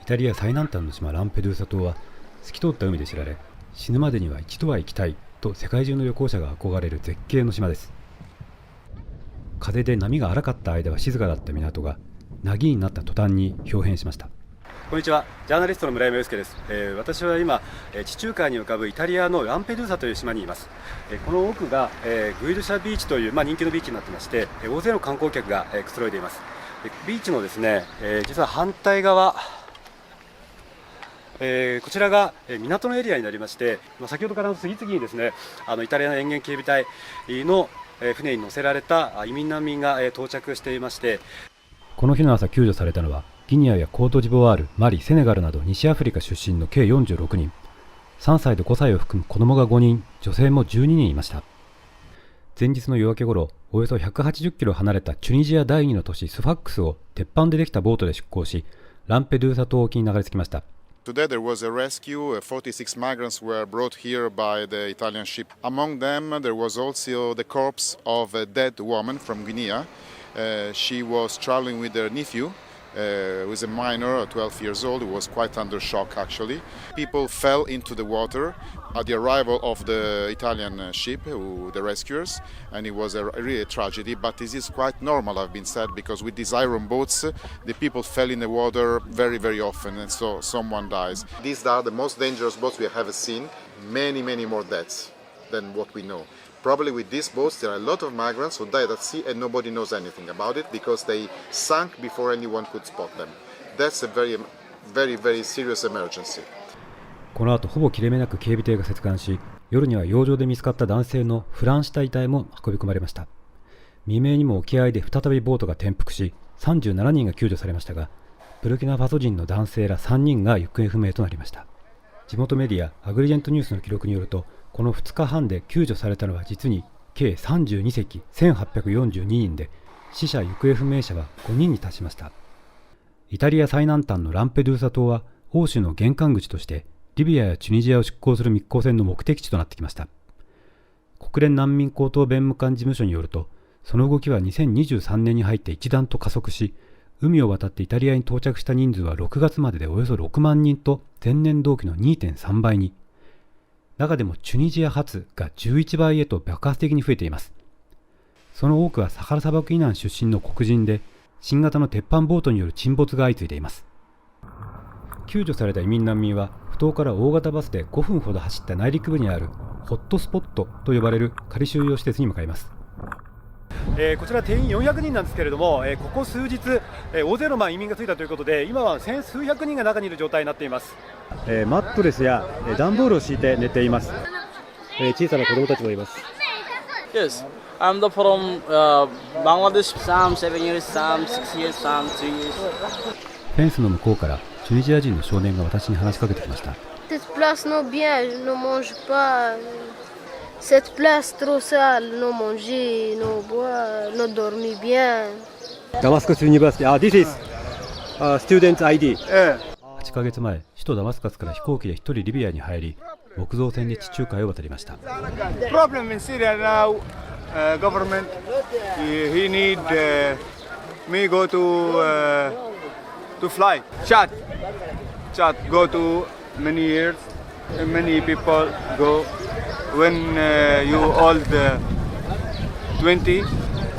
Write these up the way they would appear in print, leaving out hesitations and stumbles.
イタリア最南端の島ランペドゥーサ島は透き通った海で知られ、死ぬまでには一度は行きたいと世界中の旅行者が憧れる絶景の島です。風で波が荒かった間は静かだった港が凪になった途端に表変しました。こんにちは、ジャーナリストの村山祐介です。私は今地中海に浮かぶイタリアのランペドゥーサという島にいます。この奥がグイドシャビーチという、人気のビーチになっていまして、大勢の観光客がくつろいでいます。ビーチのですね、実は反対側、こちらが港のエリアになりまして、先ほどから次々にですね、イタリアの沿岸警備隊の船に乗せられた移民難民が到着していまして、この日の朝救助されたのはギニアやコートジボワール、マリ、セネガルなど西アフリカ出身の計46人、3歳と5歳を含む子供が5人、女性も12人いました。前日の夜明けごろ、およそ180キロ離れたチュニジア第2の都市スファックスを鉄板でできたボートで出港し、ランペドゥーサ島沖に流れ着きました。Today there was a rescue. 46 migrants were brought here by the Italian ship. Among them, there was also the corpse of a dead woman from Guinea. She was traveling with her nephew, who is a minor, 12 years old, who was quite under shock actually. People fell into the water at the arrival of the Italian ship, the rescuers, and it was really a tragedy, but this is quite normal, I've been said, because with these iron boats, the people fell in the water very, very often, and so someone dies. These are the most dangerous boats we have ever seen, many, many more deaths than what we know. Probably with these boats, there are a lot of migrants who died at sea and nobody knows anything about it because they sank before anyone could spot them. That's a very, very, very serious emergency. この後ほぼ切れ目なく警備艇が接岸し、夜には洋上で見つかった男性の腐乱した遺体も運び込まれました。未明にも沖合で再びボートが転覆し、37人が救助されましたが、ブルキナファソ人の男性ら3人が行方不明となりました。地元メディアアグリジェントニュースの記録によると、この2日半で救助されたのは実に計32隻1842人で、死者・行方不明者は5人に達しました。イタリア最南端のランペドゥーサ島は欧州の玄関口としてリビアやチュニジアを出港する密航船の目的地となってきました。国連難民高等弁務官事務所によると、その動きは2023年に入って一段と加速し、海を渡ってイタリアに到着した人数は6月まででおよそ6万人と前年同期の 2.3 倍に。中でもチュニジア発が11倍へと爆発的に増えています。その多くはサハラ砂漠以南出身の黒人で、新型の鉄板ボートによる沈没が相次いでいます。救助された移民難民は、埠頭から大型バスで5分ほど走った内陸部にあるホットスポットと呼ばれる仮収容施設に向かいます。こちら定員400人なんですけれども、ここ数日、大勢の移民がついたということで、今は千数百人が中にいる状態になっています。マットレスや段ボールを敷いて寝ています。小さな子供たちもいます。Yes, I'm from Bangladesh. Some 7 years, some 6 years, some 2 years. フェンスの向こうからチュニジア人の少年が私に話しかけてきました。Cette place non bien, ne mange pas. Cette place trop sale, ne manger, ne boire, ne dormir bien. Damascus University. This is student ID. 8ヶ月前、首都ダマスカスから飛行機で一人リビアに入り、木造船で地中海を渡りました。Problem in Syria now, government he need me go to fly. Chad go to many years, many people go when you old 20.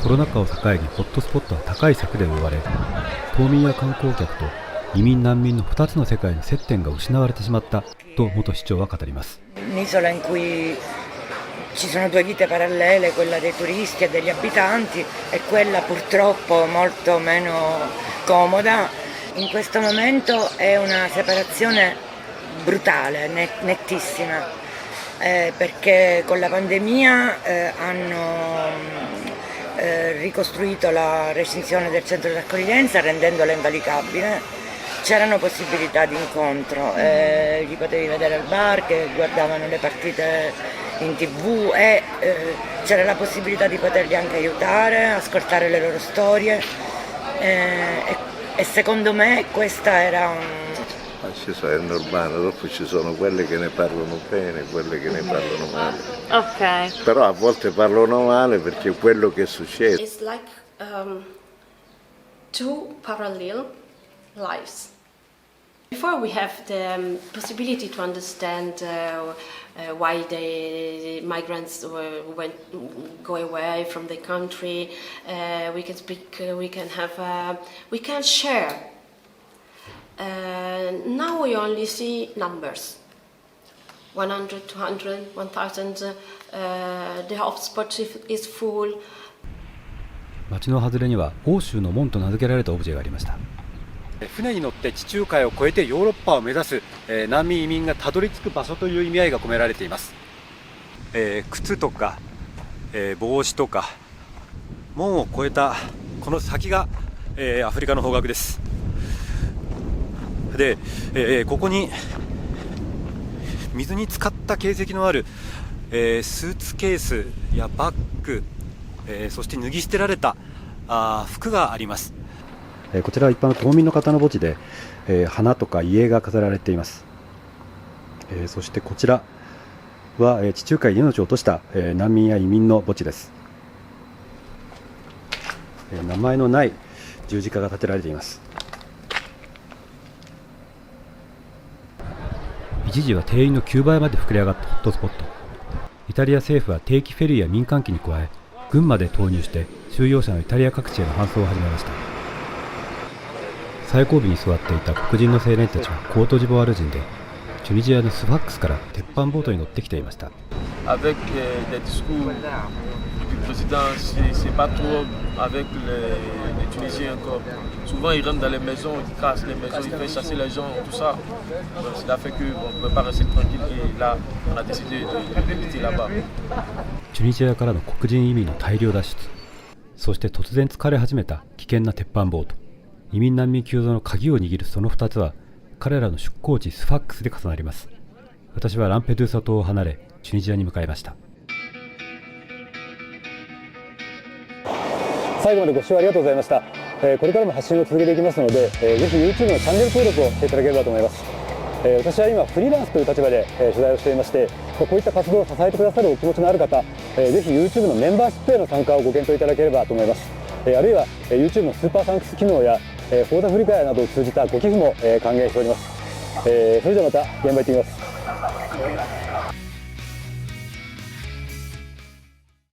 コロナ禍を境にホットスポットは高い柵で覆われ、島民や観光客と移民難民の2つの世界の接点が失われてしまったと元市長は語ります。Un'isola in cui ci sono due vite parallele, quella dei turisti e degli abitanti e quella purtroppo molto meno comoda. In questo momento è una separazione brutale, nettissima, perché con la pandemia hanno ricostruito la recinzione del centro di accoglienza rendendola invalicabile. C'erano possibilità di incontro, gli potevi vedere al bar che guardavano le partite in TV e c'era la possibilità di poterli anche aiutare, ascoltare le loro storie e secondo me questa era È normale, dopo ci sono quelle che ne parlano bene, quelle che ne parlano male. Ok. Però a volte parlano male perché è quello che succede. It's like two parallel lives. Before we have the possibility to understand why the migrants go away from the country, we can speak, we can share. Now we only see numbers. 100, 200, 1000, the hotspot is full. 町の外れには欧州の門と名付けられたオブジェがありました。船に乗って地中海を越えてヨーロッパを目指す、難民移民がたどり着く場所という意味合いが込められています。靴とか、帽子とか門を越えたこの先が、アフリカの方角です。で、ここに水に浸かった形跡のある、スーツケースやバッグ、そして脱ぎ捨てられた服があります。こちらは一般の島民の方の墓地で、花とか遺影が飾られています。そしてこちらは、地中海に命を落とした、難民や移民の墓地です。名前のない十字架が建てられています。一時は定員の9倍まで膨れ上がったホットスポット。イタリア政府は定期フェリーや民間機に加え軍まで投入して収容者のイタリア各地への搬送を始めました。最後尾に座っていた黒人の青年たちはコートジボワール人で、チュニジアのスファックスから鉄板ボートに乗ってきていました。Avec des discours du président, c'est pas trop avec les Tunisiens encore. Souvent ils rentrent dans les maisons, ils cassent les maisons, ils font chasser les gens, tout ça. Cela fait qu'on ne peut pas rester tranquille et là on a décidé de quitter là-bas. チュニジアからの黒人移民の大量脱出、そして突然疲れ始めた危険な鉄板ボート、移民難民救助の鍵を握るその2つは彼らの出港地スファックスで重なります。私はランペドゥーサ島を離れチュニジアに向かいました。最後までご視聴ありがとうございました。これからも発信を続けていきますので、ぜひ YouTube のチャンネル登録をしていただければと思います。私は今フリーランスという立場で取材をしていまして、こういった活動を支えてくださるお気持ちのある方、ぜひ YouTube のメンバーシップへの参加をご検討いただければと思います。あるいは YouTube のスーパーサンクス機能やフォーダフリカヤなどを通じたご寄付も歓迎しております。それではまた現場行ってみます。